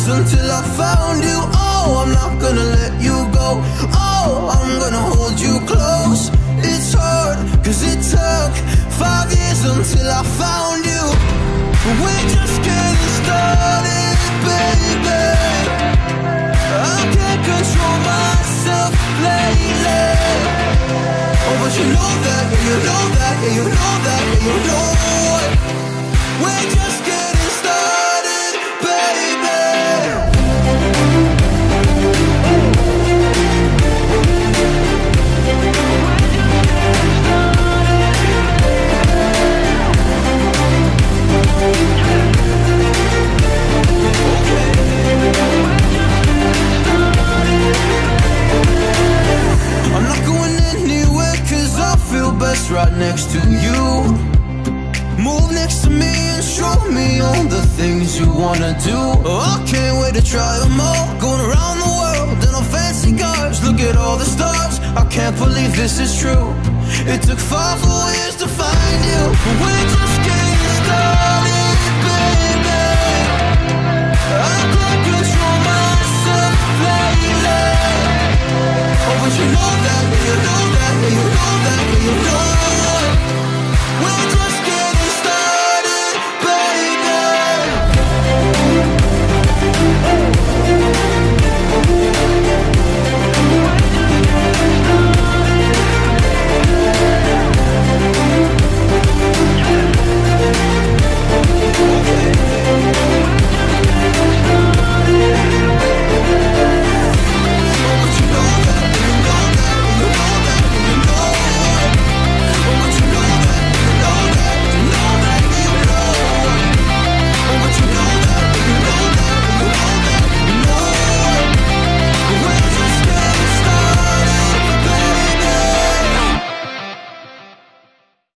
until I found you. Oh, I'm not gonna let you go. Oh, I'm gonna hold you close. It's hard, cause it took 5 years until I found you. We're just getting started, baby. I can't control myself lately. Oh, but you know that, yeah, you know that, yeah, you know that, yeah, you know it. We're just getting started, baby. I'm not going anywhere cause I feel best right next to you. Move next to me and show me all the things you wanna do. Oh, I can't wait to try them all. Going around the world in on fancy cars. Look at all the stars, I can't believe this is true. It took 5 whole years to find you.